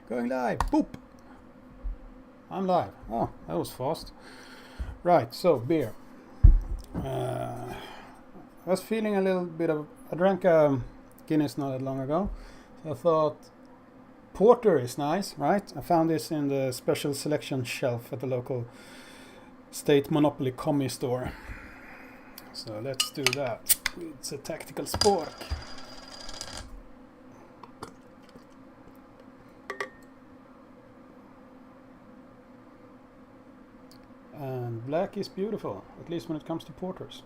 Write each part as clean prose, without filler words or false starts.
Going live. Boop. I'm live. Oh, that was fast. Right, so beer. I was feeling a little bit of... I drank Guinness not that long ago. So I thought porter is nice, right? I found this in the special selection shelf at the local state monopoly commie store. So let's do that. It's a tactical spork. And black is beautiful, at least when it comes to porters.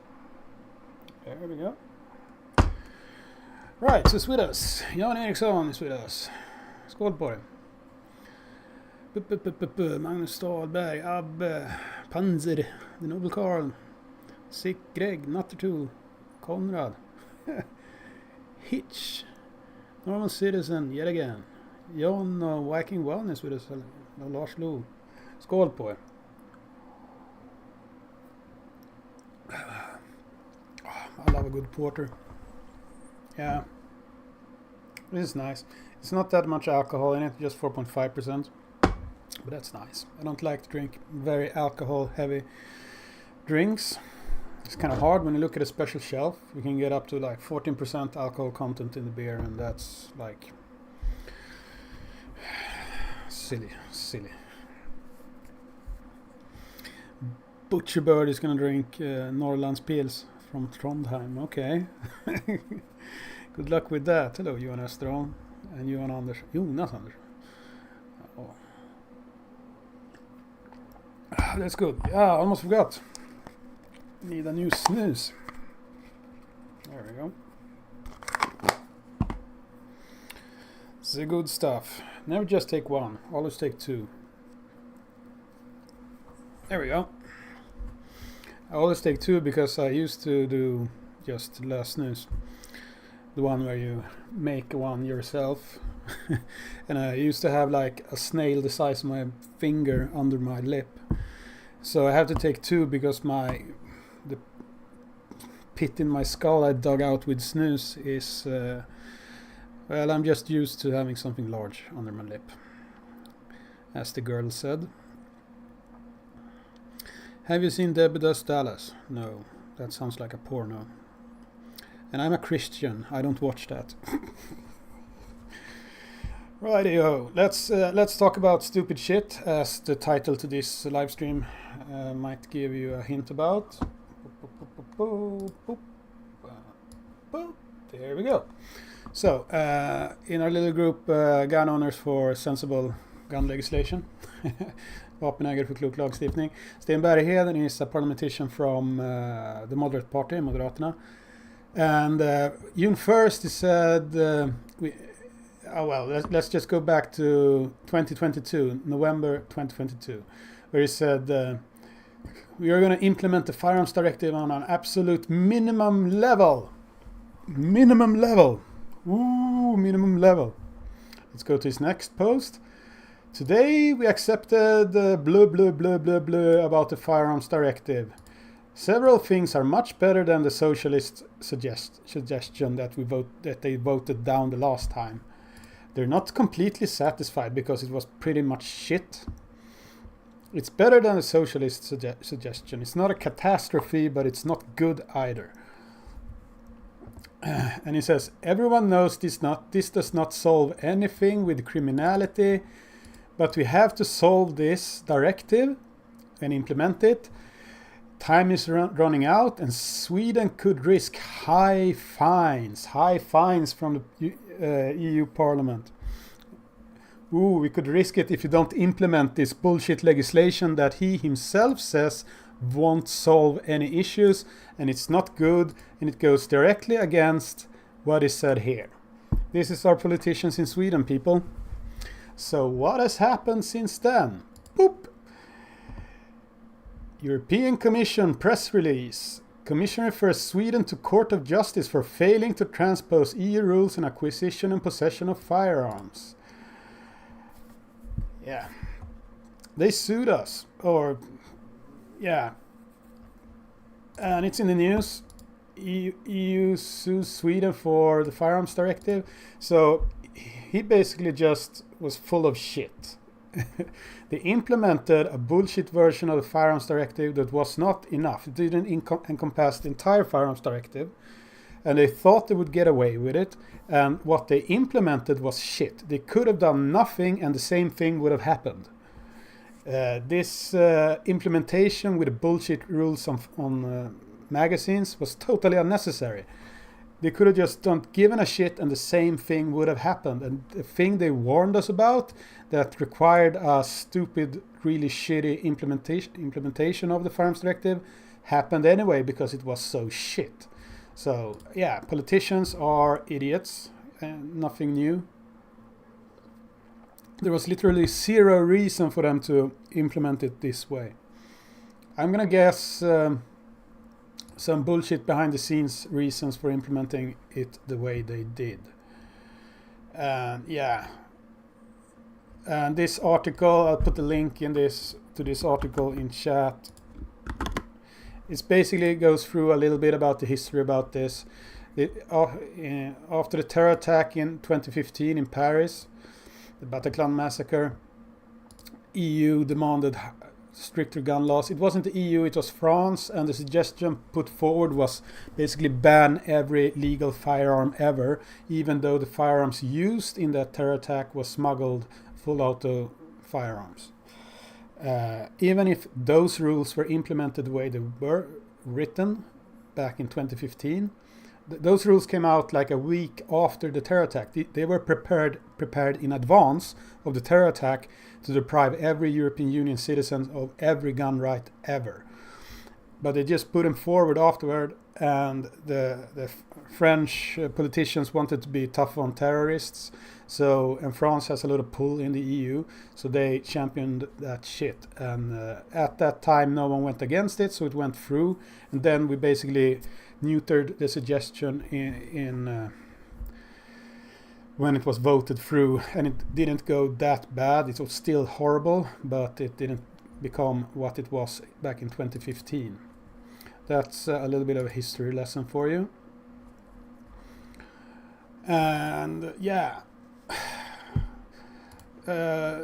There we go. Right, så Swedish. Jan Eriksson är Swedish. Skål på det. Magnus Stahlberg, Abbe, Panzer, The Noble Carl, Sick, Greg, Nattertool, Konrad, Hitch, Normal Citizen, yet again. John och Viking Wellness with us, Lars Lo. Skål på er. I love a good porter. Yeah. This is nice. It's not that much alcohol in it, just 4.5%. But that's nice. I don't like to drink very alcohol heavy drinks. It's kind of hard when you look at a special shelf. You can get up to like 14% alcohol content in the beer, and that's like silly. Butcherbird is gonna drink Norrlandspils from Trondheim. Okay. Good luck with that. Hello, Johan Österholm and Johan Anders. Jonas Anders. Oh. That's good. Yeah, almost forgot. Need a new snus. There we go. This is the good stuff. Never just take one. Always take two. There we go. I always take two because I used to do just last snus. The one where you make one yourself. And I used to have like a snail the size of my finger under my lip. So I have to take two because the pit in my skull I dug out with snus is well, I'm just used to having something large under my lip, as the girl said. Have you seen Debbie Does Dallas? No, that sounds like a porno. And I'm a Christian. I don't watch that. Rightio. Let's talk about stupid shit, as the title to this live stream might give you a hint about. There we go. So, in our little group, gun owners for sensible gun legislation, vapenägare för klok lagstiftning. Sten Bergheden is a parliamentarian from the Moderate Party, Moderaterna. And June 1st he said, let's just go back to 2022, November 2022, where he said, we are going to implement the firearms directive on an absolute minimum level. Minimum level. Ooh, minimum level. Let's go to his next post. Today we accepted blah blah blah blah blah about the firearms directive. Several things are much better than the socialist suggestion that they voted down the last time. They're not completely satisfied because it was pretty much shit. It's better than the socialist suggestion. It's not a catastrophe, but it's not good either. And he says, everyone knows this does not solve anything with criminality, but we have to solve this directive and implement it. Time is running out, and Sweden could risk high fines from the EU Parliament. Ooh, we could risk it if you don't implement this bullshit legislation that he himself says won't solve any issues, and it's not good, and it goes directly against what is said here. This is our politicians in Sweden, people. So what has happened since then? Boop! European Commission press release. Commission refers Sweden to Court of Justice for failing to transpose EU rules on acquisition and possession of firearms. Yeah. They sued us. Yeah. And it's in the news. EU sues Sweden for the firearms directive. So he basically just was full of shit. They implemented a bullshit version of the firearms directive that was not enough. It didn't encompass the entire firearms directive, and they thought they would get away with it, and what they implemented was shit. They could have done nothing and the same thing would have happened. This implementation with the bullshit rules on magazines was totally unnecessary. They could have just not given a shit and the same thing would have happened. And the thing they warned us about that required a stupid, really shitty implementation of the firearms directive happened anyway because it was so shit. So yeah, politicians are idiots, and nothing new. There was literally zero reason for them to implement it this way. I'm gonna guess some bullshit behind the scenes reasons for implementing it the way they did. Yeah. And this article, I'll put the link to this article in chat. It basically goes through a little bit about the history about this. After the terror attack in 2015 in Paris, the Bataclan massacre, EU demanded stricter gun laws. It wasn't the EU, it was France, and the suggestion put forward was basically ban every legal firearm ever, even though the firearms used in that terror attack was smuggled full auto firearms. Even if those rules were implemented the way they were written back in 2015, those rules came out like a week after the terror attack. They were prepared in advance of the terror attack to deprive every European Union citizen of every gun right ever. But they just put them forward afterward, and the French politicians wanted to be tough on terrorists. So, and France has a lot of pull in the EU, so they championed that shit. And at that time, no one went against it, so it went through. And then we basically neutered the suggestion in when it was voted through, and it didn't go that bad. It was still horrible, but it didn't become what it was back in 2015. That's a little bit of a history lesson for you. And yeah,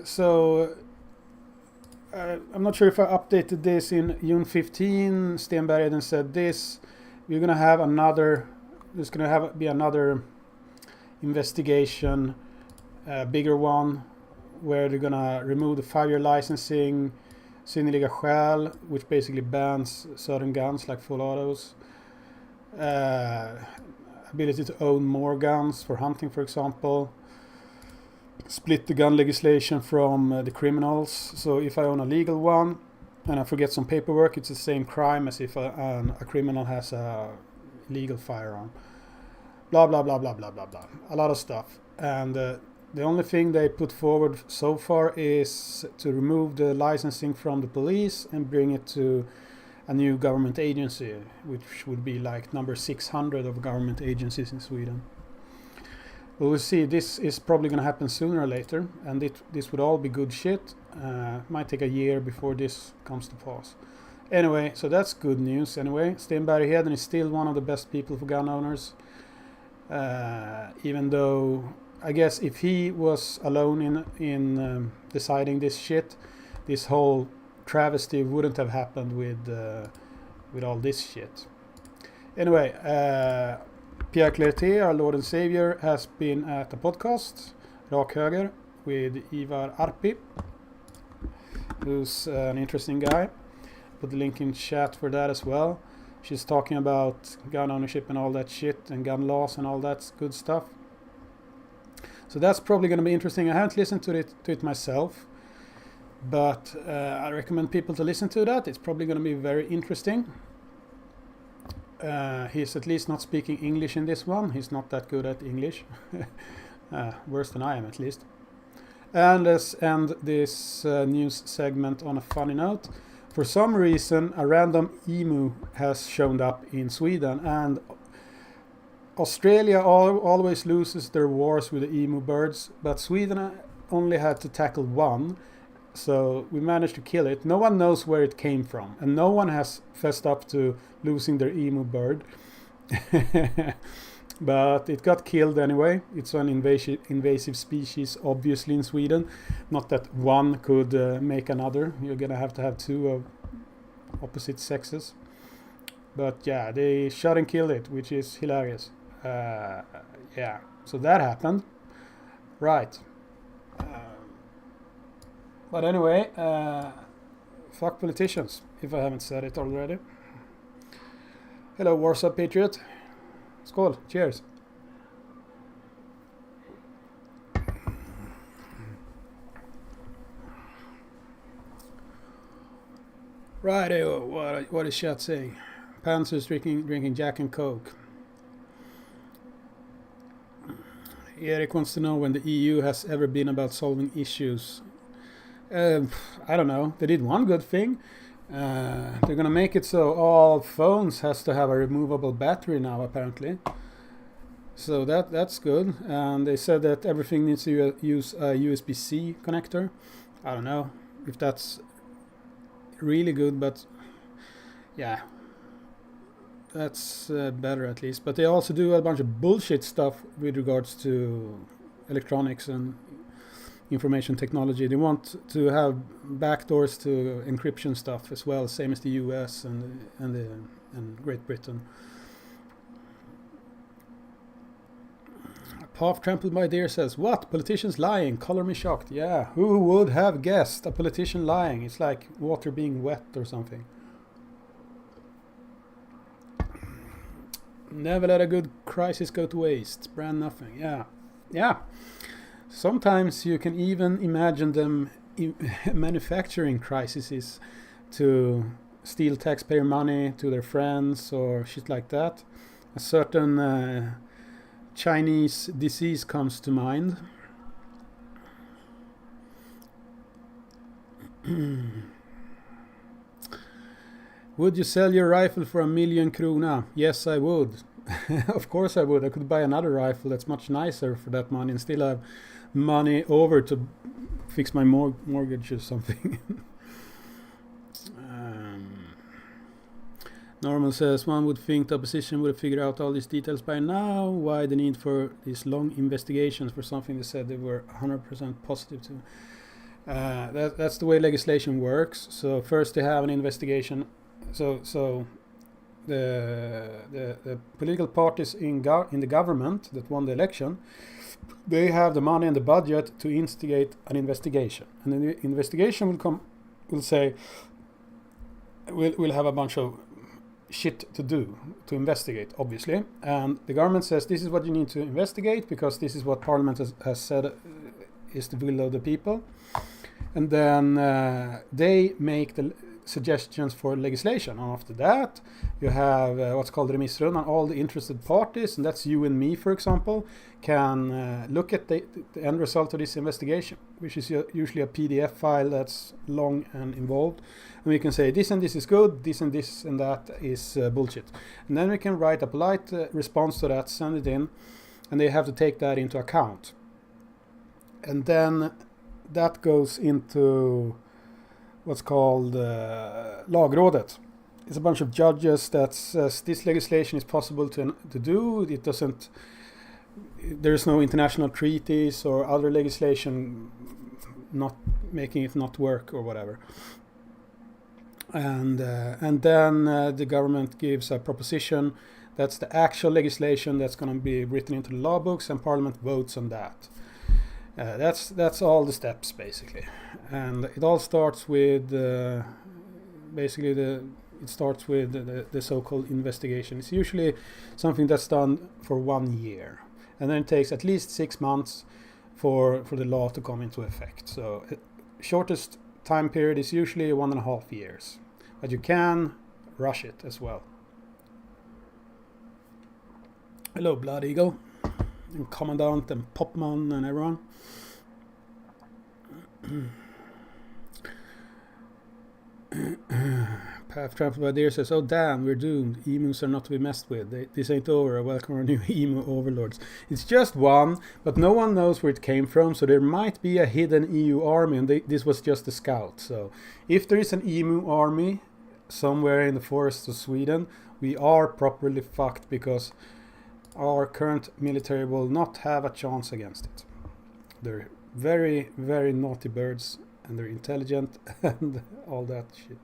so I'm not sure if I updated this in June 15. Stenberg then said this: we're gonna have another. There's gonna be another investigation, a bigger one, where they're gonna remove the 5-year licensing, synnerliga skäl, which basically bans certain guns like full autos, ability to own more guns for hunting, for example, split the gun legislation from the criminals. So if I own a legal one and I forget some paperwork, it's the same crime as if a criminal has a legal firearm. Blah, blah, blah, blah, blah, blah, blah. A lot of stuff. And the only thing they put forward so far is to remove the licensing from the police and bring it to a new government agency, which would be like number 600 of government agencies in Sweden. We'll see. This is probably going to happen sooner or later, and this would all be good shit. Might take a year before this comes to pass. Anyway, so that's good news. Anyway, Stenberg Heden is still one of the best people for gun owners. Even though, I guess, if he was alone in deciding this shit, this whole travesty wouldn't have happened with all this shit. Anyway, Pierre Clerté, our Lord and Savior, has been at a podcast, Rak Höger, with Ivar Arpi, who's an interesting guy. Put the link in chat for that as well. She's talking about gun ownership and all that shit, and gun laws and all that good stuff. So that's probably going to be interesting. I haven't listened to it myself, but I recommend people to listen to that. It's probably going to be very interesting. He's at least not speaking English in this one. He's not that good at English. Worse than I am, at least. And let's end this news segment on a funny note. For some reason, a random emu has shown up in Sweden, and Australia always loses their wars with the emu birds, but Sweden only had to tackle one, so we managed to kill it. No one knows where it came from, and no one has fessed up to losing their emu bird. but it got killed anyway. It's an invasive species, obviously, in Sweden. Not that one could make another. You're gonna have to have two of opposite sexes. But yeah, they shot and killed it, which is hilarious. Yeah, so that happened. Right. But anyway, fuck politicians, if I haven't said it already. Hello, Warsaw Patriot. Skål, cheers. Right, what is chat saying? Panzer's drinking Jack and Coke. Eric wants to know when the EU has ever been about solving issues. I don't know. They did one good thing. They're gonna make it so all phones has to have a removable battery now, apparently. So that's good. And they said that everything needs to use a USB-C connector. I don't know if that's really good, but yeah, that's better at least. But they also do a bunch of bullshit stuff with regards to electronics and information technology. They want to have backdoors to encryption stuff as well, same as the US and Great Britain. Path Trampled by Deer says, what? Politicians lying? Color me shocked. Yeah, who would have guessed a politician lying? It's like water being wet or something. Never let a good crisis go to waste. Brand nothing. Yeah. Sometimes you can even imagine them manufacturing crises to steal taxpayer money to their friends or shit like that. A certain Chinese disease comes to mind. Would you sell your rifle for 1 million krona? Yes, I would. Of course I would. I could buy another rifle that's much nicer for that money and still have money over to fix my mortgage or something. Normal says, one would think the opposition would have figured out all these details by now. Why the need for these long investigations for something they said they were 100% positive to? That's the way legislation works. So first they have an investigation. So the political parties in the government that won the election, they have the money and the budget to instigate an investigation, and then the investigation will say we'll have a bunch of shit to do to investigate, obviously, and the government says this is what you need to investigate because this is what Parliament has said is the will of the people, and then they make the suggestions for legislation. And after that you have what's called remissrundan. All the interested parties, and that's you and me, for example, can look at the end result of this investigation, which is usually a PDF file that's long and involved, and we can say this and this is good, this and this and that is bullshit, and then we can write a polite response to that, send it in, and they have to take that into account, and then that goes into what's called Lagrådet. It's a bunch of judges that says this legislation is possible to do. It doesn't. There is no international treaties or other legislation not making it not work or whatever. And then the government gives a proposition. That's the actual legislation that's going to be written into the law books, and Parliament votes on that. That's all the steps basically, and it all starts with the so-called investigation. It's usually something that's done for 1 year, and then it takes at least 6 months for the law to come into effect. So shortest time period is usually 1.5 years, but you can rush it as well. Hello, Blood Eagle, and Commandant, and Popman, and everyone. Path Trampled by Deer says, oh damn, we're doomed. Emus are not to be messed with. This ain't over. Welcome our new emu overlords. It's just one, but no one knows where it came from, so there might be a hidden EU army, and this was just a scout. So if there is an emu army somewhere in the forests of Sweden, we are properly fucked, because our current military will not have a chance against it. They're very, very naughty birds, and they're intelligent and all that shit.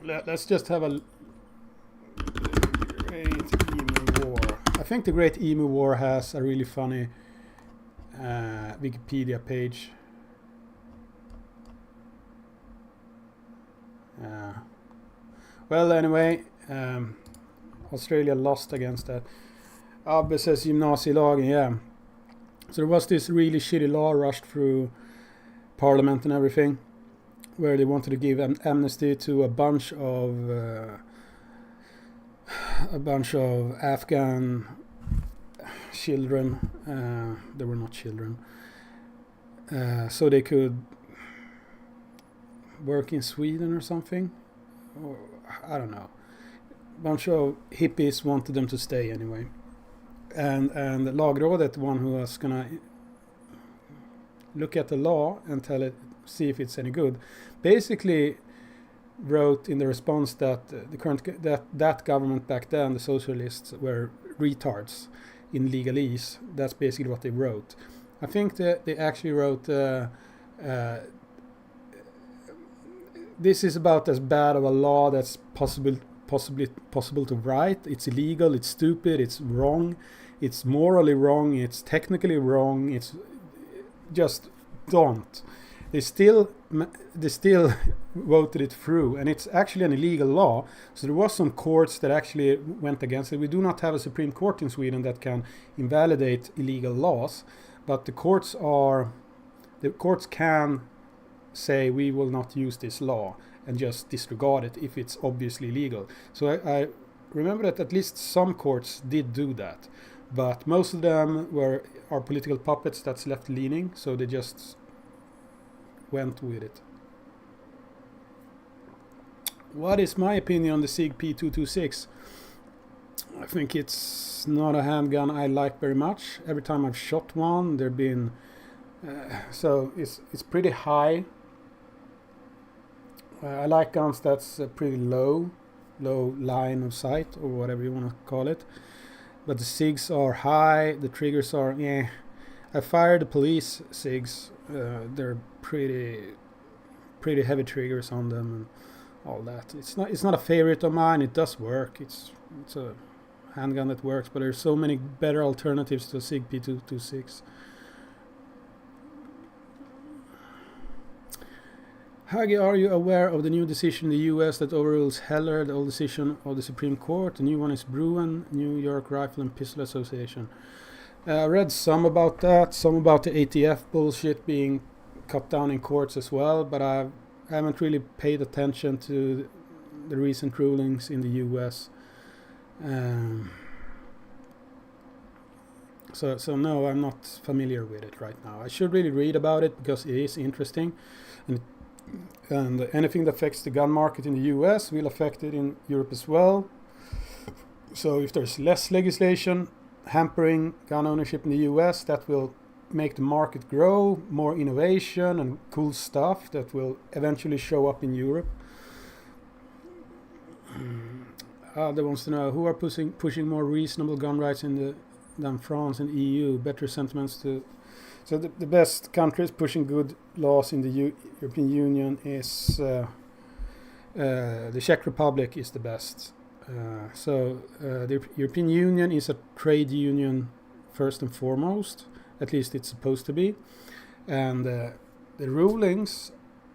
Let's just have a Great Emu War. I think the Great Emu War has a really funny Wikipedia page. Well, anyway, Australia lost against that. Abbe says gymnasielagen, yeah. So there was this really shitty law rushed through Parliament and everything, where they wanted to give an amnesty to a bunch of Afghan children. They were not children, so they could work in Sweden or something. Or, I don't know. A bunch of hippies wanted them to stay anyway. And Lagrådet, the one who was gonna look at the law and see if it's any good, basically wrote in the response that that government back then, the socialists, were retards in legalese. That's basically what they wrote. I think that they actually wrote this is about as bad of a law that's possible to write. It's illegal, it's stupid, it's wrong, it's morally wrong, it's technically wrong, it's just don't. They still voted it through, and it's actually an illegal law. So there was some courts that actually went against it. We do not have a Supreme Court in Sweden that can invalidate illegal laws, but the courts can say we will not use this law and just disregard it if it's obviously illegal. So I remember that at least some courts did do that, but most of them are political puppets that's left-leaning, so they just went with it. What is my opinion on the SIG P226? I think it's not a handgun I like very much. Every time I've shot one, they've been so it's pretty high. I like guns that's pretty low line of sight, or whatever you want to call it. But the SIGs are high, the triggers are I fired the police SIGs. They're pretty heavy triggers on them and all that. It's not a favorite of mine. It does work. It's a handgun that works, but there's so many better alternatives to a SIG P226. Hagi, are you aware of the new decision in the US that overrules Heller, the old decision of the Supreme Court? The new one is Bruin, New York Rifle and Pistol Association. I read some about that, some about the ATF bullshit being cut down in courts as well, but I haven't really paid attention to the recent rulings in the US. So no, I'm not familiar with it right now. I should really read about it because it is interesting. And anything that affects the gun market in the US will affect it in Europe as well. So if there's less legislation hampering gun ownership in the US, that will make the market grow, more innovation and cool stuff that will eventually show up in Europe. They wants to know who are pushing more reasonable gun rights than France and EU. Better sentiments to. So the best countries pushing good laws in the European Union is the Czech Republic is the best. The European Union is a trade union first and foremost. At least it's supposed to be. And the rulings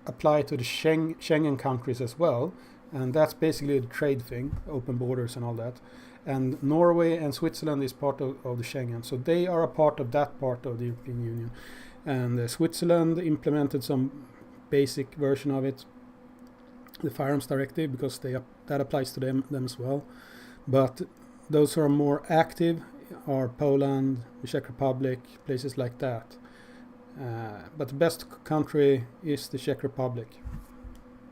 apply to the Schengen countries as well. And that's basically the trade thing, open borders and all that. And Norway and Switzerland is part of the Schengen. So they are a part of that part of the European Union. And Switzerland implemented some basic version of it, the firearms directive, because that applies to them as well. But those who are more active are Poland, the Czech Republic, places like that. But the best country is the Czech Republic.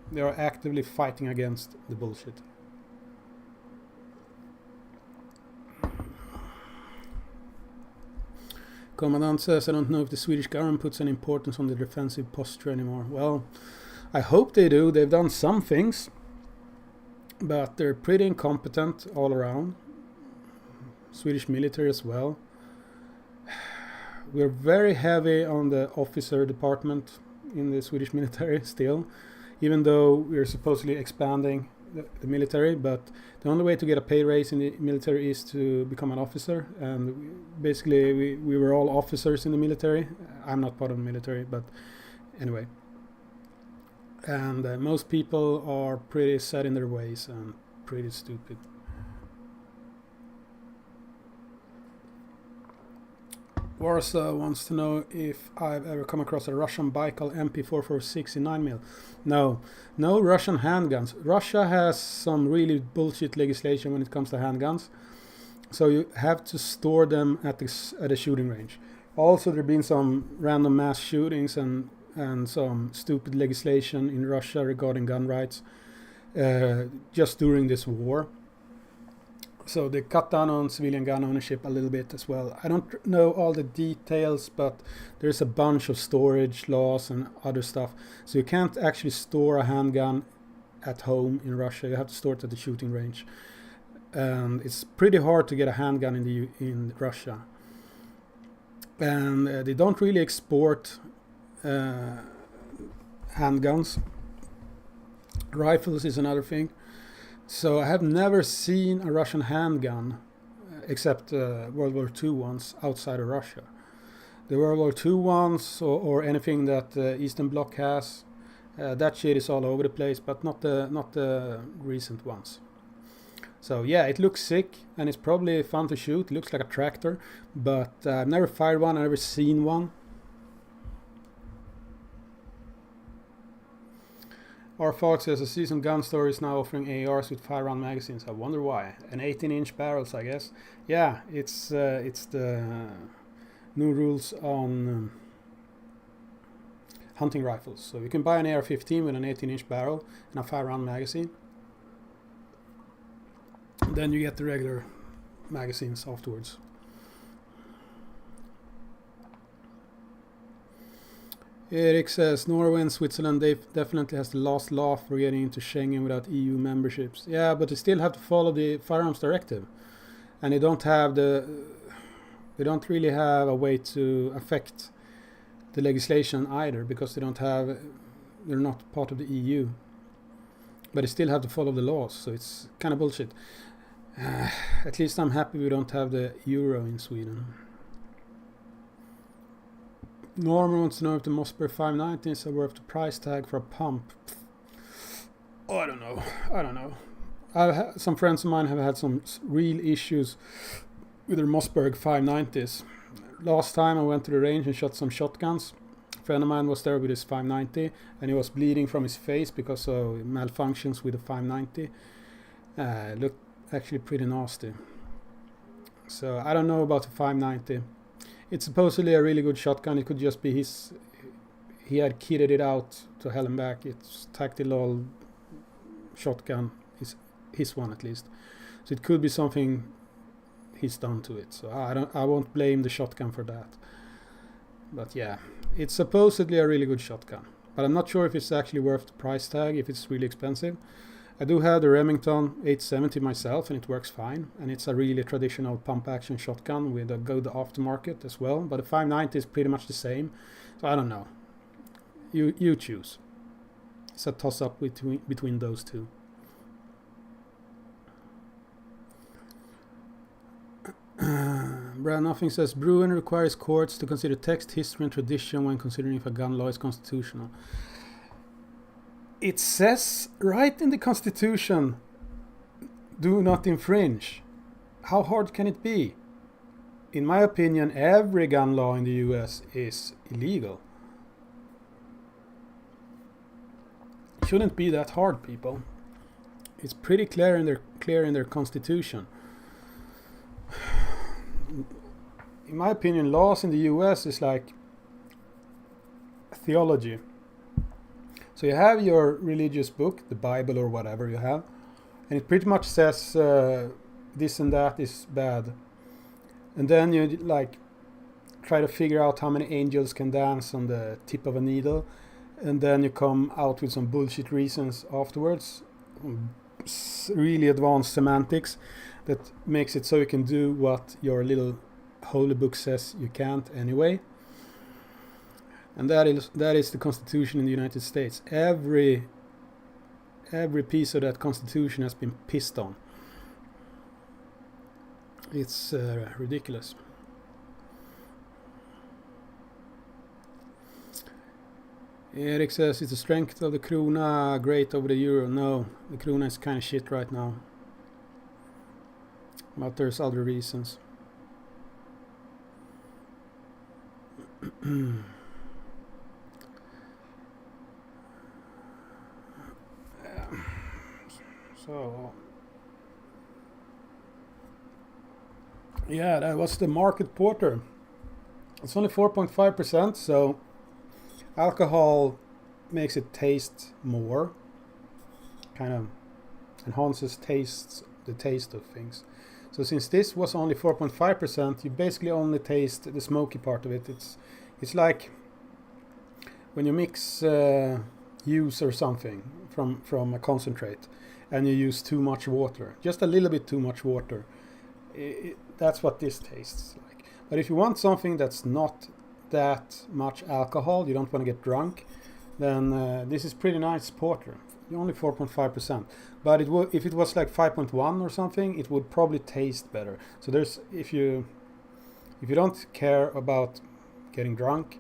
They are actively fighting against the bullshit. Commandant says, I don't know if the Swedish government puts any importance on the defensive posture anymore. Well, I hope they do. They've done some things. but they're pretty incompetent all around. Swedish military as well. We're very heavy on the officer department in the Swedish military still, even though we're supposedly expanding the military, but the only way to get a pay raise in the military is to become an officer, and basically we were all officers in the military. I'm not part of the military, but anyway. And most people are pretty set in their ways and pretty stupid. Warsaw wants to know if I've ever come across a Russian Baikal MP446 in 9mm. No Russian handguns. Russia has some really bullshit legislation when it comes to handguns, so you have to store them at a shooting range. Also, there have been some random mass shootings and some stupid legislation in Russia regarding gun rights just during this war. So they cut down on civilian gun ownership a little bit as well. I don't know all the details, but there's a bunch of storage laws and other stuff. So you can't actually store a handgun at home in Russia. You have to store it at the shooting range. And it's pretty hard to get a handgun in Russia. And they don't really export handguns. Rifles is another thing. So I have never seen a Russian handgun, except World War II ones outside of Russia. The World War II ones or anything that the Eastern Bloc has, that shit is all over the place, but not the recent ones. So yeah, it looks sick and it's probably fun to shoot. It looks like a tractor, but I've never fired one. I've never seen one. Our Fox says a seasoned gun store is now offering ARs with 5-round magazines. I wonder why. And 18-inch barrels, I guess. Yeah, it's the new rules on hunting rifles. So you can buy an AR-15 with an 18-inch barrel and a 5-round magazine. Then you get the regular magazines afterwards. Eric says Norway and Switzerland definitely has the last laugh for getting into Schengen without EU memberships. Yeah, but they still have to follow the firearms directive, and they don't really have a way to affect the legislation either, because they're not part of the EU. But they still have to follow the laws, so it's kind of bullshit. At least I'm happy we don't have the euro in Sweden. Norman wants to know if the Mossberg 590s are worth the price tag for a pump. Oh, I don't know. Some friends of mine have had some real issues with their Mossberg 590s. Last time I went to the range and shot some shotguns. A friend of mine was there with his 590 and he was bleeding from his face because of malfunctions with the 590. It looked actually pretty nasty. So I don't know about the 590. It's supposedly a really good shotgun. It could just be he had kitted it out to hell and back. It's tactical shotgun, his one at least. So it could be something he's done to it. So I won't blame the shotgun for that. But yeah, it's supposedly a really good shotgun. But I'm not sure if it's actually worth the price tag, if it's really expensive. I do have the Remington 870 myself, and it works fine. And it's a really traditional pump-action shotgun with a good aftermarket as well. But the 590 is pretty much the same. So I don't know. You choose. It's a toss-up between those two. Brad Nothing says, Bruin requires courts to consider text, history, and tradition when considering if a gun law is constitutional. It says right in the Constitution, do not infringe. How hard can it be? In my opinion, every gun law in the US is illegal. It shouldn't be that hard, people. It's pretty clear in their Constitution. In my opinion, laws in the US is like theology. So you have your religious book, the Bible or whatever you have, and it pretty much says this and that is bad. And then you like try to figure out how many angels can dance on the tip of a needle, and then you come out with some bullshit reasons afterwards, really advanced semantics that makes it so you can do what your little holy book says you can't anyway. And that is the Constitution in the United States. Every piece of that Constitution has been pissed on. It's ridiculous. Eric says, is the strength of the krona great over the euro? No, the krona is kind of shit right now. But there's other reasons. So, yeah, that was the market porter. It's only 4.5%, so alcohol makes it taste more, kind of enhances the taste of things. So since this was only 4.5%, you basically only taste the smoky part of it. It's like when you mix juice or something from a concentrate, and you use too much water, just a little bit too much water. That's what this tastes like. But if you want something that's not that much alcohol, you don't want to get drunk, then this is pretty nice porter. Only 4.5%. But if it was like 5.1 or something, it would probably taste better. So there's if you don't care about getting drunk,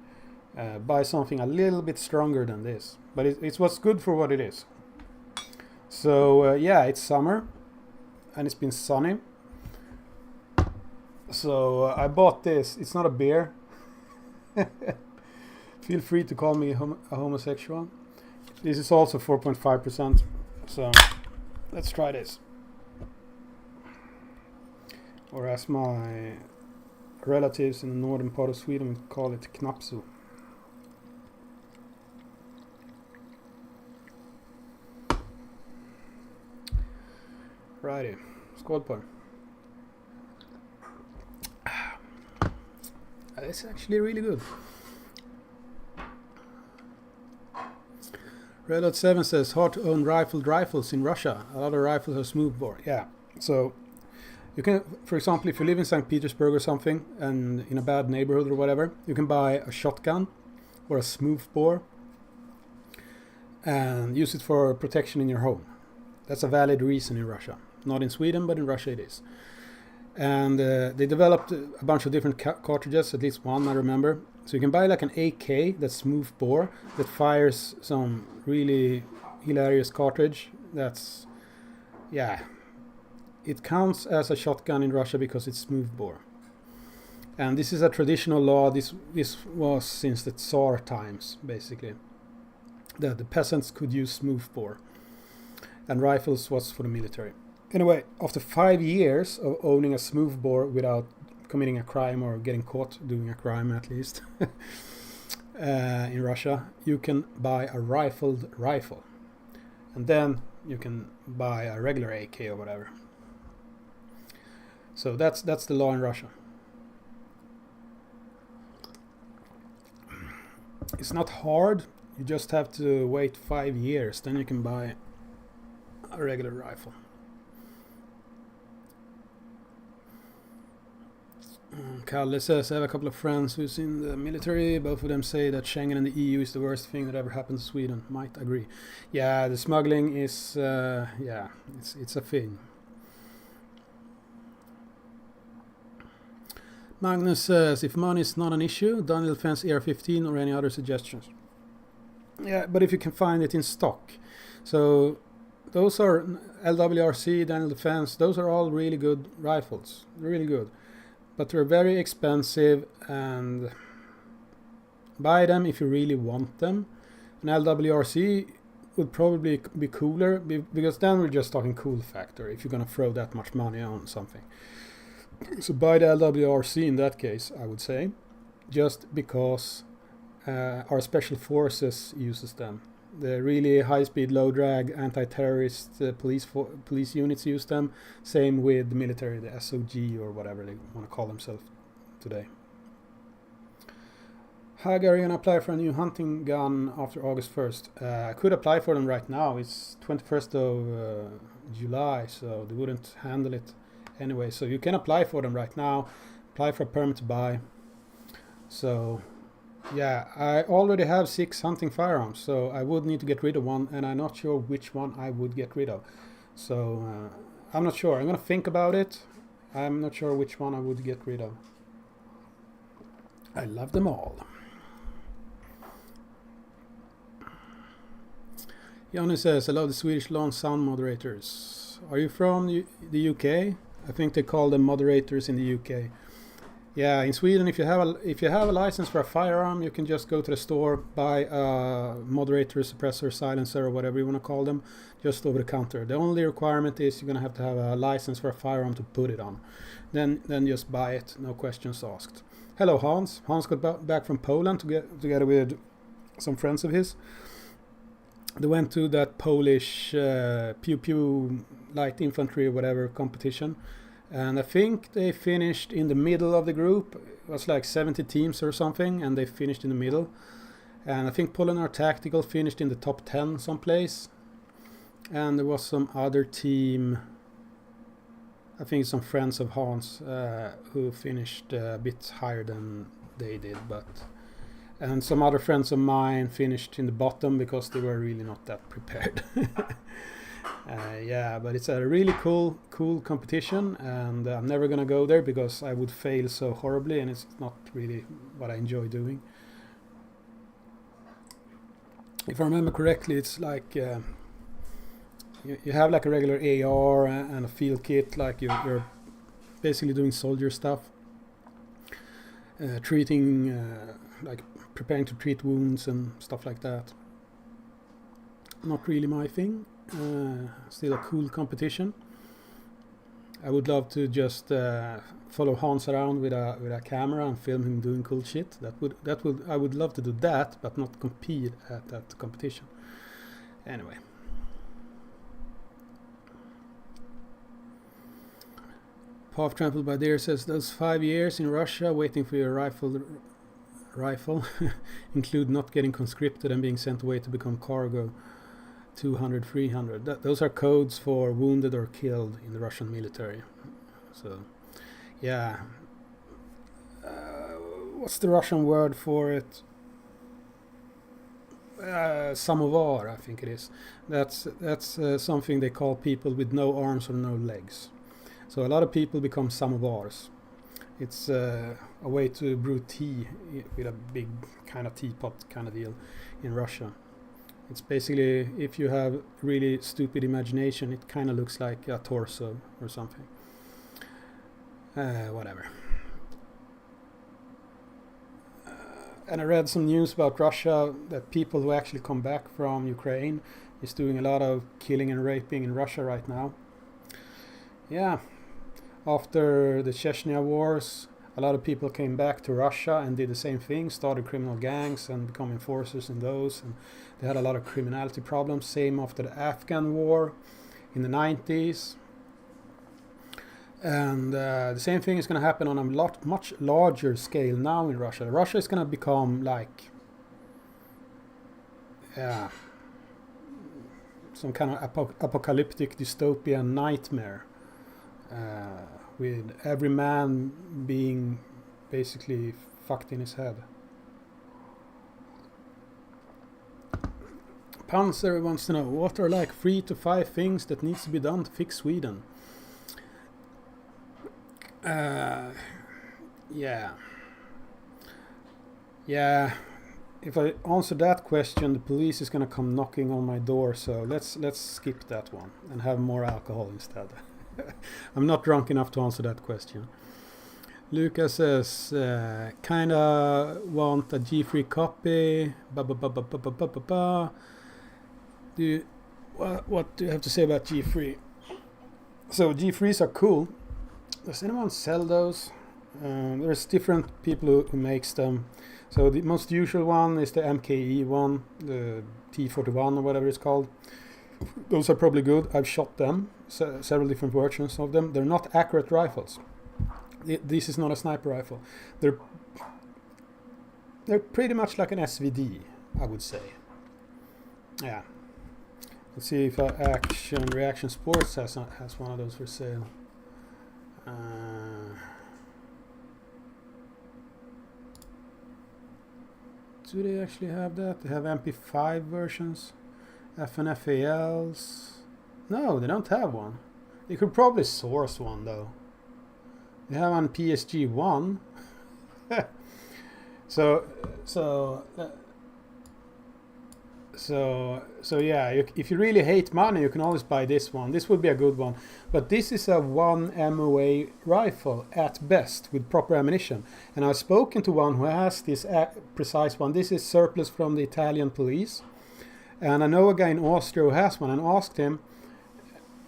buy something a little bit stronger than this. But it's what's good for what it is. So yeah, it's summer and it's been sunny. So I bought this. It's not a beer. Feel free to call me a homosexual. This is also 4.5%. So let's try this. Or as my relatives in the northern part of Sweden would call it knapsu. Righty. Skål på. It's actually really good. Red Hot 7 says, hard to own rifles in Russia. A lot of rifles are smoothbore. Yeah, so you can, for example, if you live in St. Petersburg or something, and in a bad neighborhood or whatever, you can buy a shotgun or a smoothbore and use it for protection in your home. That's a valid reason in Russia. Not in Sweden, but in Russia it is. And they developed a bunch of different cartridges, at least one I remember. So you can buy like an AK that's smooth bore that fires some really hilarious cartridge. That's, yeah, it counts as a shotgun in Russia because it's smooth bore. And this is a traditional law. This was since the Tsar times, basically. That the peasants could use smooth bore, and rifles was for the military. Anyway, after 5 years of owning a smoothbore without committing a crime or getting caught doing a crime at least, in Russia, you can buy a rifled rifle. And then you can buy a regular AK or whatever. So that's the law in Russia. It's not hard. You just have to wait 5 years. Then you can buy a regular rifle. Kalle says, I have a couple of friends who's in the military. Both of them say that Schengen and the EU is the worst thing that ever happened to Sweden. Might agree. Yeah, the smuggling is, yeah, it's a thing. Magnus says, if money is not an issue, Daniel Defense AR-15 or any other suggestions? Yeah, but if you can find it in stock. So those are LWRC, Daniel Defense, those are all really good rifles. They're really good. But they're very expensive, and buy them if you really want them. An LWRC would probably be cooler, because then we're just talking cool factor if you're going to throw that much money on something. So buy the LWRC in that case, I would say, just because our special forces uses them. The really high-speed, low-drag, anti-terrorist police units use them. Same with the military, the SOG or whatever they want to call themselves today. How are you gonna apply for a new hunting gun after August 1st? I could apply for them right now. It's 21st of July, so they wouldn't handle it anyway. So you can apply for them right now. Apply for a permit to buy. So yeah, I already have 6 hunting firearms, so I would need to get rid of one, and I'm not sure which one I would get rid of. So I'm not sure. I'm gonna think about it. I'm not sure which one I would get rid of. I love them all. Johnny says, I love the Swedish lawn sound moderators. Are you from the UK? I think they call them moderators in the UK. Yeah, in Sweden, if you have a license for a firearm, you can just go to the store, buy a moderator, suppressor, silencer, or whatever you want to call them, just over the counter. The only requirement is you're gonna have to have a license for a firearm to put it on. Then just buy it, no questions asked. Hello, Hans. Hans got back from Poland together with some friends of his. They went to that Polish pew pew light infantry or whatever competition, and I think they finished in the middle of the group. It was like 70 teams or something, and they finished in the middle. And I think Polynar Tactical finished in the top 10 someplace, and there was some other team, I think some friends of Hans, who finished a bit higher than they did, and some other friends of mine finished in the bottom because they were really not that prepared. Yeah, but it's a really cool competition, and I'm never gonna go there because I would fail so horribly, and it's not really what I enjoy doing. If I remember correctly, it's like you have like a regular AR and a field kit, like you're basically doing soldier stuff, treating, like preparing to treat wounds and stuff like that. Not really my thing. Still a cool competition. I would love to just follow Hans around with a camera and film him doing cool shit. I would love to do that, but not compete at that competition. Anyway. Path Trampled by Deer says, those 5 years in Russia waiting for your rifle include not getting conscripted and being sent away to become cargo. 200, 300. Those are codes for wounded or killed in the Russian military. So, yeah. What's the Russian word for it? Samovar, I think it is. That's something they call people with no arms or no legs. So a lot of people become samovars. It's a way to brew tea with a big kind of teapot kind of deal in Russia. It's basically, if you have really stupid imagination, it kind of looks like a torso or something. Whatever. And I read some news about Russia, that people who actually come back from Ukraine is doing a lot of killing and raping in Russia right now. Yeah. After the Chechnya wars, a lot of people came back to Russia and did the same thing, started criminal gangs and become enforcers in those, and they had a lot of criminality problems. Same after the Afghan war in the 90s. And the same thing is going to happen on a much larger scale now in Russia. Russia is going to become like some kind of apocalyptic dystopian nightmare. With every man being basically fucked in his head. Panzer wants to know, what are like 3 to 5 things that needs to be done to fix Sweden? Yeah. If I answer that question, the police is gonna come knocking on my door. So let's skip that one and have more alcohol instead. I'm not drunk enough to answer that question. Lucas says, kinda want a G3 copy. What do you have to say about G3? So G3s are cool. Does anyone sell those? There's different people who makes them. So the most usual one is the MKE one, the T41 or whatever it's called. Those are probably good. I've shot them, several different versions of them. They're not accurate rifles. This is not a sniper rifle. they're pretty much like an SVD, I would say. Yeah. Let's see if Reaction Sports has one of those for sale. Do they actually have that? They have MP5 versions, FNFALs. No, they don't have one. They could probably source one though. They have on PSG1. So yeah, if you really hate money, you can always buy this one. This would be a good one. But this is a 1 MOA rifle at best with proper ammunition. And I've spoken to one who has this precise one. This is surplus from the Italian police. And I know a guy in Austria who has one, and asked him,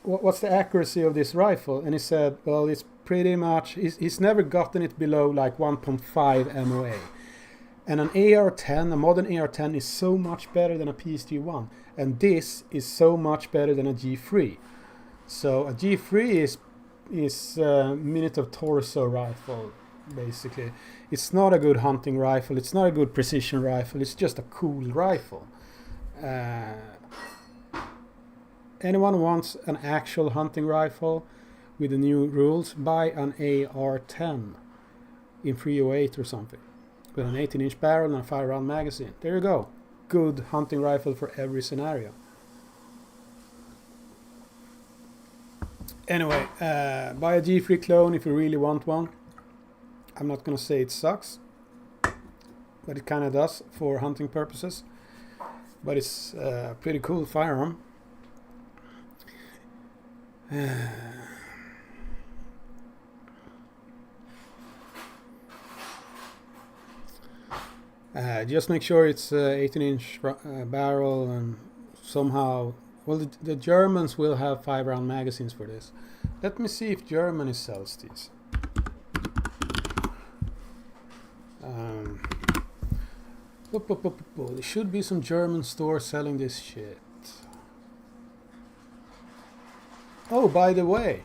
what's the accuracy of this rifle? And he said, well, it's pretty much, he's never gotten it below like 1.5 MOA. And an AR-10, a modern AR-10 is so much better than a PSG-1. And this is so much better than a G3. So a G3 is a minute of torso rifle, basically. It's not a good hunting rifle. It's not a good precision rifle. It's just a cool rifle. Anyone who wants an actual hunting rifle with the new rules, buy an AR-10 in 308 or something. With an 18-inch barrel and a 5-round magazine. There you go. Good hunting rifle for every scenario. Anyway, buy a G3 clone if you really want one. I'm not going to say it sucks, but it kind of does for hunting purposes. But it's a pretty cool firearm. Just make sure it's 18-inch barrel, and somehow, well, the Germans will have 5-round magazines for this. Let me see if Germany sells these. There should be some German stores selling this shit. Oh, by the way,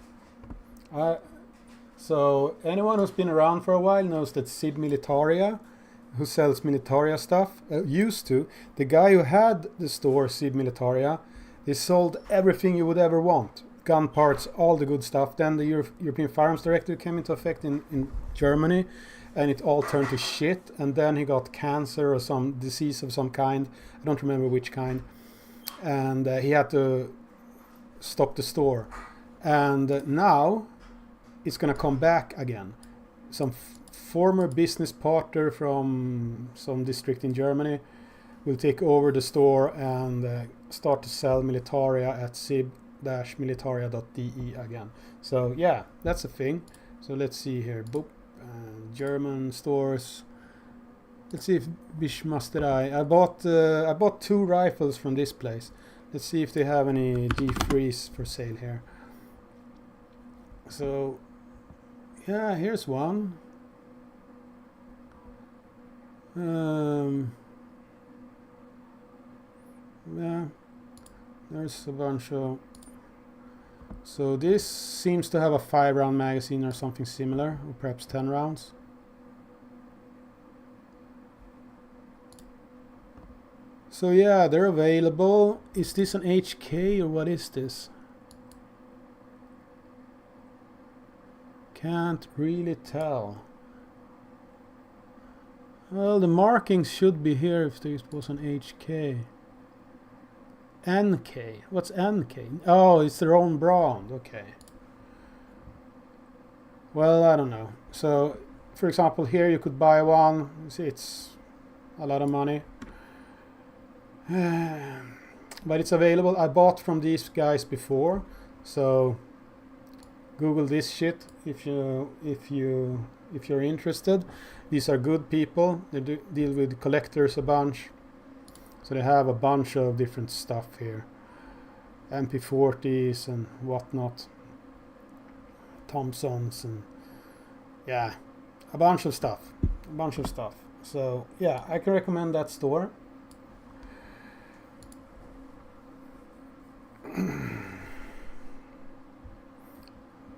so anyone who's been around for a while knows that Sid Militaria, who sells Militaria stuff, used to. The guy who had the store, Sid Militaria, they sold everything you would ever want. Gun parts, all the good stuff. Then the European Firearms Directive came into effect in Germany, and it all turned to shit. And then he got cancer or some disease of some kind. I don't remember which kind. And he had to stop the store. And now it's going to come back again. Some former business partner from some district in Germany will take over the store and start to sell Militaria at sib-militaria.de again. So yeah, that's a thing. So let's see here. Boop. German stores. Let's see if Bishmasterai. I bought 2 rifles from this place. Let's see if they have any G3s for sale here. So yeah, here's one. Yeah, there's a bunch of. So this seems to have a 5-round magazine or something similar, or perhaps 10 rounds. So yeah, they're available. Is this an HK or what is this? Can't really tell. Well, the markings should be here if this was an HK. NK. What's NK? Oh, it's their own brand. Okay. Well, I don't know. So, for example, here you could buy one. See, it's a lot of money. But it's available. I bought from these guys before. So, Google this shit if you're interested. These are good people. They deal with collectors a bunch. So they have a bunch of different stuff here. MP40s and whatnot. Thompsons and yeah, a bunch of stuff. So yeah, I can recommend that store.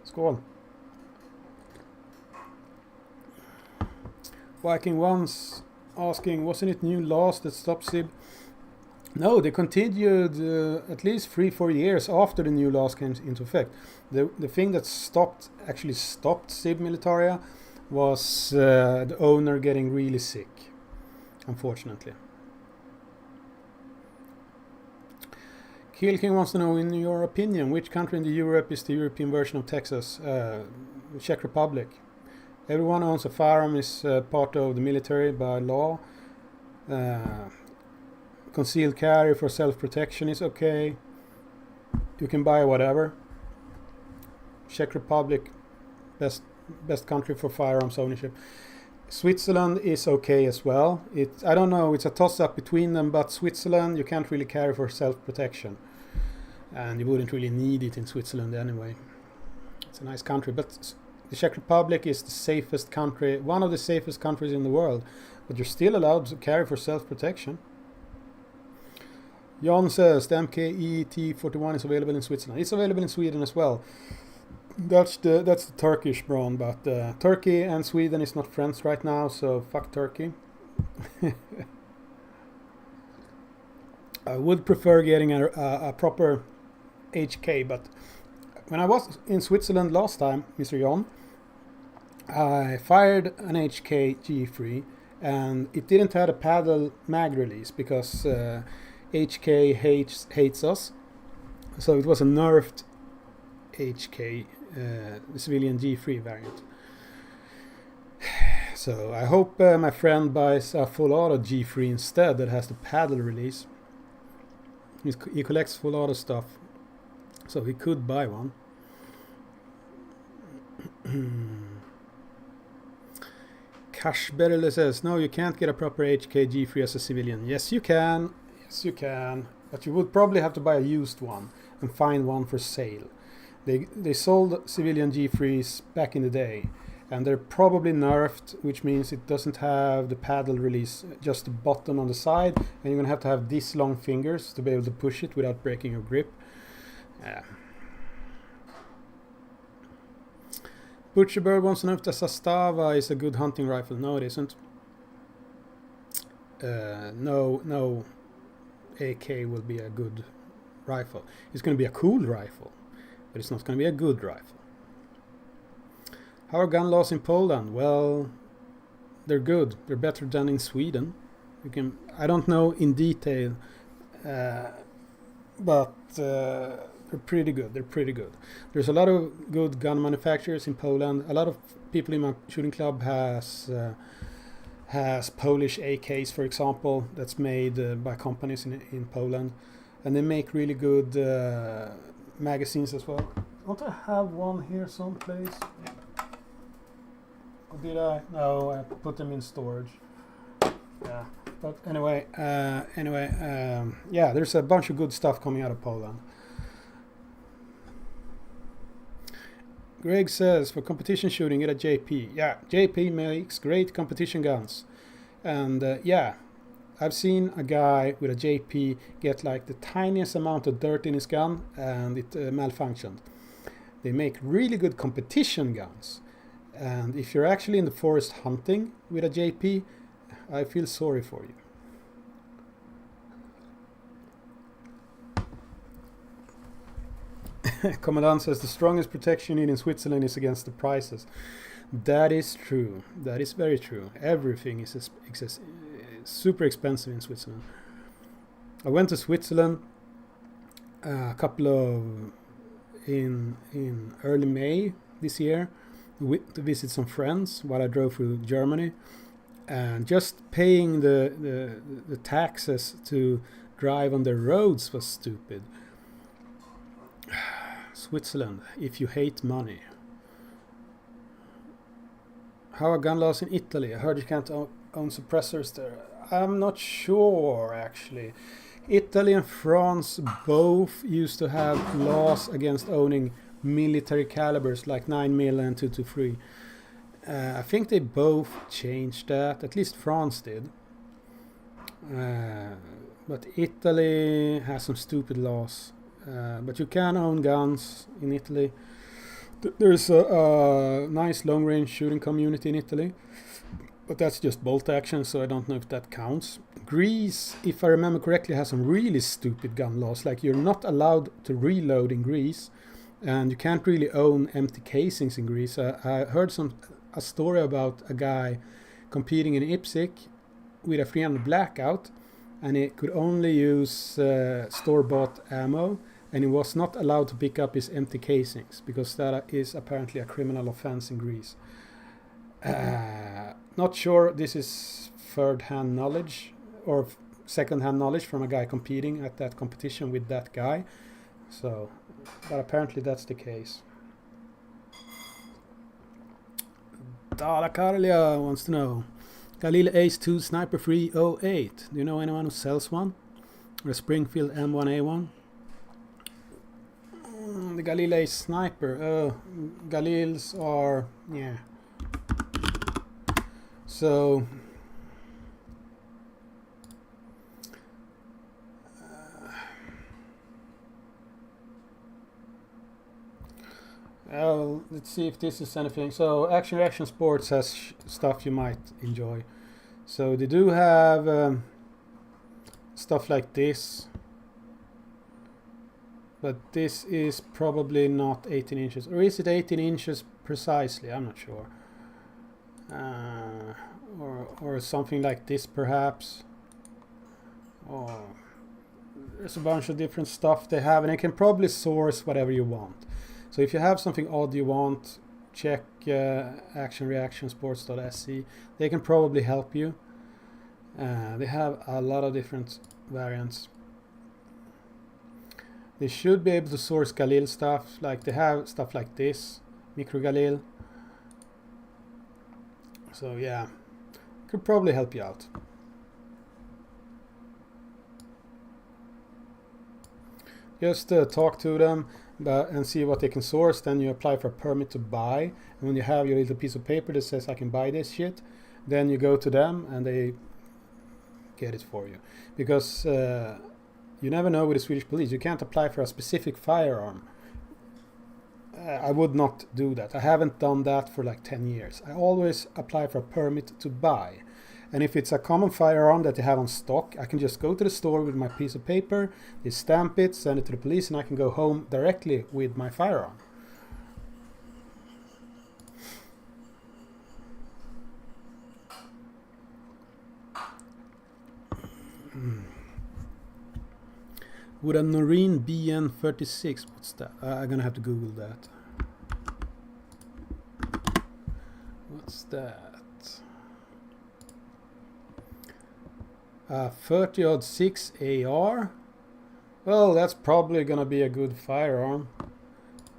Skål. Viking 1's asking, wasn't it new laws that stopped SIB? No, they continued at least 3-4 years after the new laws came into effect. The thing that actually stopped SIB Militaria was the owner getting really sick, unfortunately. Kill King wants to know, in your opinion, which country in the Europe is the European version of Texas? The Czech Republic. Everyone who owns a firearm is part of the military by law. Concealed carry for self-protection is okay. You can buy whatever. Czech Republic, best country for firearms ownership. Switzerland is okay as well. I don't know, it's a toss-up between them, but Switzerland you can't really carry for self-protection. And you wouldn't really need it in Switzerland anyway. It's a nice country, but the Czech Republic is the safest country, one of the safest countries in the world. But you're still allowed to carry for self-protection. Jan says the MKET41 is available in Switzerland. It's available in Sweden as well. That's the Turkish brand, but Turkey and Sweden is not friends right now, so fuck Turkey. I would prefer getting a proper HK, but when I was in Switzerland last time, Mr. Jan, I fired an HK G3 and it didn't have a paddle mag release because HK hates us. So it was a nerfed HK, the civilian G3 variant. So I hope my friend buys a full auto G3 instead that has the paddle release. He collects full auto stuff, so he could buy one. Cashberle says, no, you can't get a proper HK G3 as a civilian. Yes, you can. Yes, you can. But you would probably have to buy a used one and find one for sale. They sold civilian G3s back in the day, and they're probably nerfed, which means it doesn't have the paddle release, just the button on the side, and you're going to have these long fingers to be able to push it without breaking your grip. Butcherbird wants to know if the Zastava is a good hunting rifle. No, it isn't. No AK will be a good rifle. It's going to be a cool rifle, but it's not going to be a good rifle. How are gun laws in Poland? Well, they're good. They're better than in Sweden. I don't know in detail, but they're pretty good. They're pretty good. There's a lot of good gun manufacturers in Poland. A lot of people in my shooting club has Polish AKs, for example, that's made by companies in Poland, and they make really good magazines as well. Don't I have one here someplace? Or did I? No, I put them in storage. Yeah, but anyway, yeah, there's a bunch of good stuff coming out of Poland. Greg says, for competition shooting, get a JP. Yeah, JP makes great competition guns. And yeah, I've seen a guy with a JP get like the tiniest amount of dirt in his gun and it malfunctioned. They make really good competition guns. And if you're actually in the forest hunting with a JP, I feel sorry for you. Commandant says the strongest protection you need in Switzerland is against the prices. That is true. That is very true. Everything is super expensive in Switzerland. I went to Switzerland in early May this year to visit some friends while I drove through Germany, and just paying the taxes to drive on the roads was stupid. Switzerland, if you hate money. How are gun laws in Italy? I heard you can't own suppressors there. I'm not sure, actually. Italy and France both used to have laws against owning military calibers like 9mm and 223. I think they both changed that. At least France did. But Italy has some stupid laws. But you can own guns in Italy. There's a nice long-range shooting community in Italy. but that's just bolt action, so I don't know if that counts. Greece, if I remember correctly, has some really stupid gun laws. Like, you're not allowed to reload in Greece, and you can't really own empty casings in Greece. I heard a story about a guy competing in IPSC with a 300 Blackout, and he could only use store-bought ammo, and he was not allowed to pick up his empty casings because that is apparently a criminal offense in Greece. Not sure this is third-hand knowledge or second-hand knowledge from a guy competing at that competition with that guy. So, but apparently that's the case. Dala Karlia wants to know, Galil Ace 2 Sniper 308. Do you know anyone who sells one? Or a Springfield M1A1? The Galil Ace Sniper. Galils are, yeah. So, let's see if this is anything. So, Action Reaction Sports has stuff you might enjoy. So, they do have stuff like this. But this is probably not 18 inches. Or is it 18 inches precisely? I'm not sure. Or something like this perhaps. Or there's a bunch of different stuff they have, and you can probably source whatever you want. So if you have something odd you want, check actionreactionsports.se. They can probably help you. They have a lot of different variants. They should be able to source Galil stuff, like they have stuff like this, Micro Galil. So yeah, could probably help you out. Just talk to them and see what they can source. Then you apply for a permit to buy. And when you have your little piece of paper that says I can buy this shit, then you go to them and they get it for you. Because you never know with the Swedish police. You can't apply for a specific firearm. I would not do that. I haven't done that for like 10 years. I always apply for a permit to buy. And if it's a common firearm that they have on stock, I can just go to the store with my piece of paper, they stamp it, send it to the police, and I can go home directly with my firearm. Would a Noreen BN36, what's that? I'm gonna have to Google that. What's that? 30-06 AR. Well, that's probably gonna be a good firearm.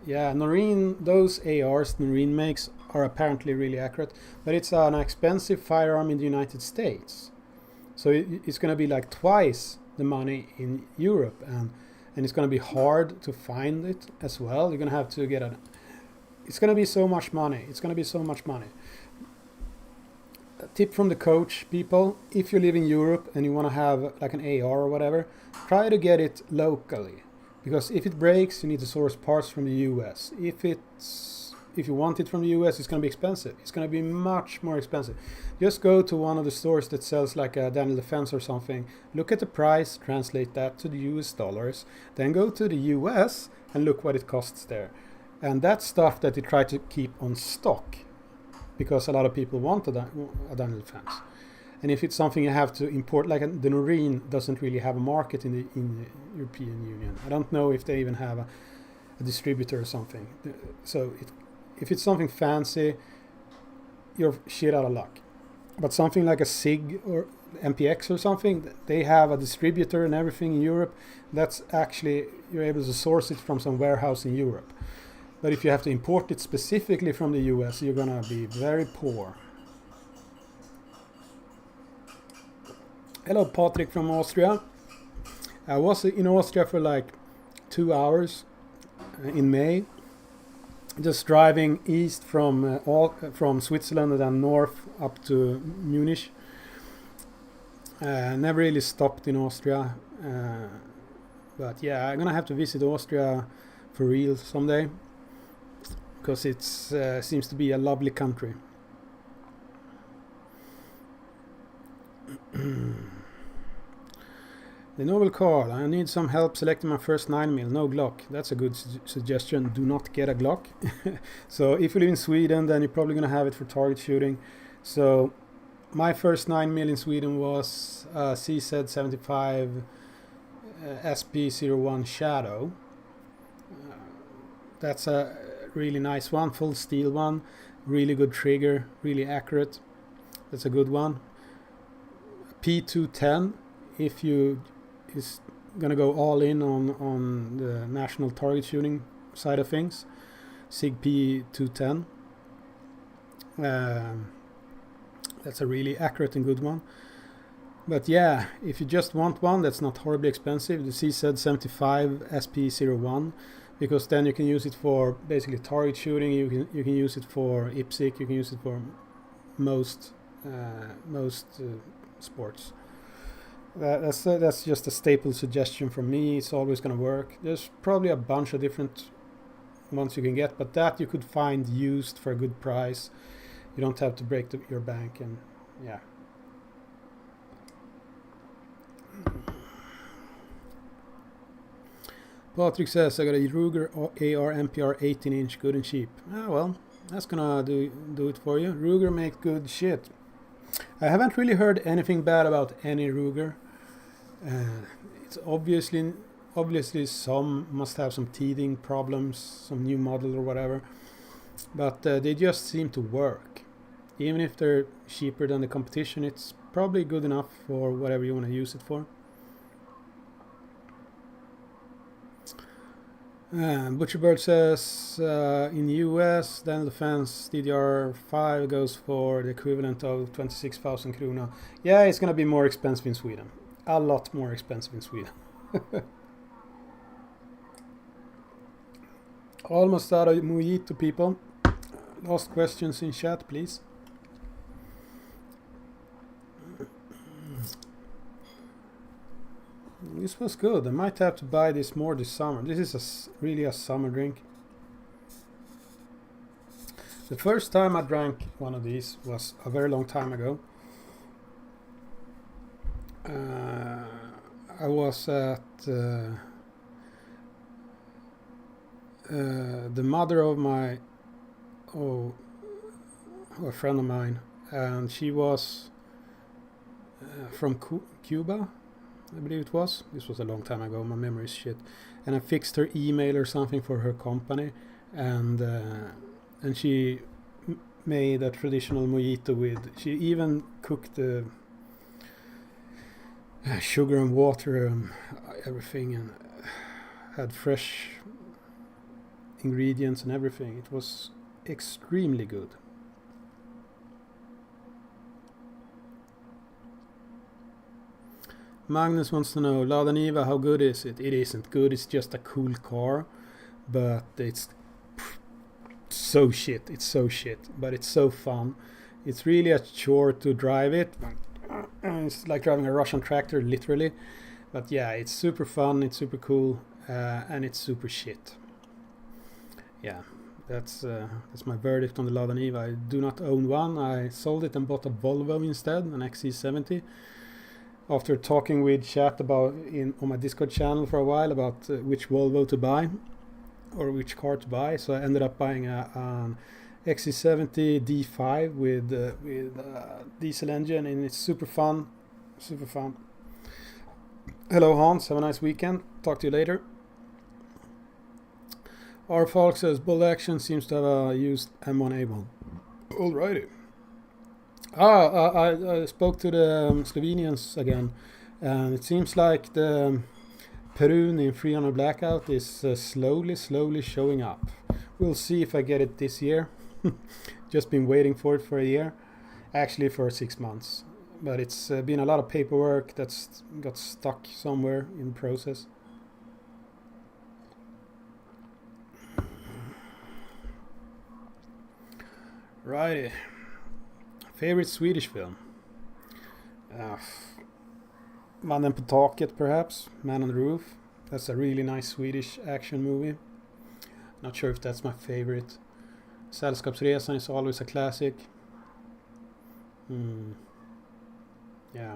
Yeah, Noreen, those ARs Noreen makes are apparently really accurate, but it's an expensive firearm in the United States. So it's gonna be like twice the money in Europe, and it's going to be hard to find it as well. You're going to have to get it's going to be so much money. It's going to be so much money. A tip from the coach, people, if you live in Europe and you want to have like an AR or whatever, try to get it locally, because if it breaks you need to source parts from the US. If you want it from the US, it's going to be expensive. It's going to be much more expensive. Just go to one of the stores that sells like a Daniel Defense or something. Look at the price, translate that to the US dollars. Then go to the US and look what it costs there. And that's stuff that they try to keep on stock, because a lot of people want a Daniel Defense. And if it's something you have to import, like the Noreen doesn't really have a market in the European Union. I don't know if they even have a distributor or something. So if it's something fancy, you're shit out of luck. But something like a SIG or MPX or something, they have a distributor and everything in Europe. That's actually, you're able to source it from some warehouse in Europe. But if you have to import it specifically from the US, you're gonna be very poor. Hello, Patrick from Austria. I was in Austria for like 2 hours in May. Just driving east from Switzerland and then north up to Munich. Never really stopped in Austria, but yeah, I'm gonna have to visit Austria for real someday, because it seems to be a lovely country. The Noble Call. I need some help selecting my first 9mm. No Glock. That's a good suggestion. Do not get a Glock. So if you live in Sweden, then you're probably going to have it for target shooting. So my first 9mm in Sweden was CZ75 SP01 Shadow. That's a really nice one. Full steel one. Really good trigger. Really accurate. That's a good one. P210. If you is gonna go all in on the national target shooting side of things, SIG P210. That's a really accurate and good one. But yeah, if you just want one that's not horribly expensive, the CZ75 SP01, because then you can use it for basically target shooting. You can use it for IPSC. You can use it for most sports. That's just a staple suggestion from me. It's always going to work. There's probably a bunch of different ones you can get, but that you could find used for a good price. You don't have to break your bank, and yeah. Patrick says, I got a Ruger AR MPR 18-inch, good and cheap. Ah, well, that's gonna do it for you. Ruger make good shit. I haven't really heard anything bad about any Ruger. It's obviously some must have some teething problems, some new model or whatever, but they just seem to work. Even if they're cheaper than the competition, it's probably good enough for whatever you want to use it for. Butcherbird says in US, then defense DDR5 goes for the equivalent of 26,000 krona. Yeah, it's gonna be more expensive in Sweden. A lot more expensive in Sweden. Almost out of mojito, people. Last questions in chat, please. This was good. I might have to buy this more this summer. This is really a summer drink. The first time I drank one of these was a very long time ago. I was at the mother of a friend of mine, and she was from Cuba, I believe it was. This was a long time ago. My memory is shit. And I fixed her email or something for her company, and she made a traditional mojito with. She even cooked the sugar and water and everything, and had fresh ingredients and everything. It was extremely good. Magnus wants to know, Lada Niva, how good is it? It isn't good, it's just a cool car, but it's so shit. It's so shit, but it's so fun. It's really a chore to drive it. It's like driving a Russian tractor, literally. But yeah, it's super fun, it's super cool, and it's super shit. Yeah, that's my verdict on the Lada Niva. I do not own one. I sold it and bought a Volvo instead, an XC70. After talking with chat about on my Discord channel for a while about which Volvo to buy or which car to buy, so I ended up buying an XC70 D5 with a diesel engine, and it's super fun, super fun. Hello Hans, have a nice weekend. Talk to you later. Our Falk says Bold Action seems to have a used M1A1. Alrighty. I spoke to the Slovenians again, and it seems like the Perun in 300 Blackout is slowly showing up. We'll see if I get it this year. Just been waiting for it for a year, actually for 6 months, but it's been a lot of paperwork that's got stuck somewhere in the process. Righty. Favorite Swedish film? Mannen på taket, perhaps. Man on the Roof. That's a really nice Swedish action movie. Not sure if that's my favorite. Sällskapsresan is always a classic. Yeah.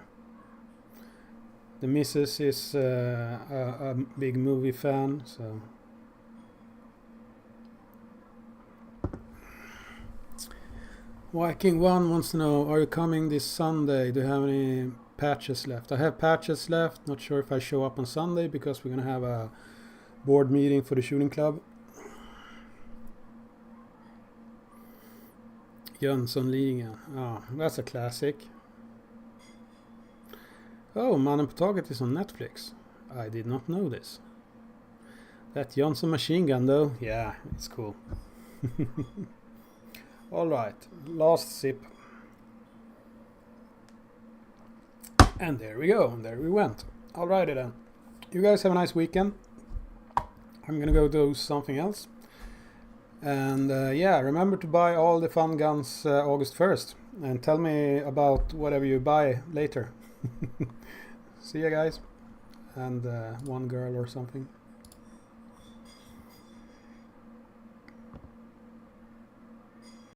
The missus is a big movie fan, so. Viking 1 wants to know, are you coming this Sunday? Do you have any patches left? I have patches left. Not sure if I show up on Sunday because we're going to have a board meeting for the shooting club. Jönssonligan. Ah, that's a classic. Oh, Mannen på Taget is on Netflix. I did not know this. That Johnson machine gun though, yeah, it's cool. Alright, last sip. And there we go, and there we went. Alrighty then. You guys have a nice weekend. I'm gonna go do something else. And yeah, remember to buy all the fun guns August 1st. And tell me about whatever you buy later. See ya guys. And one girl or something.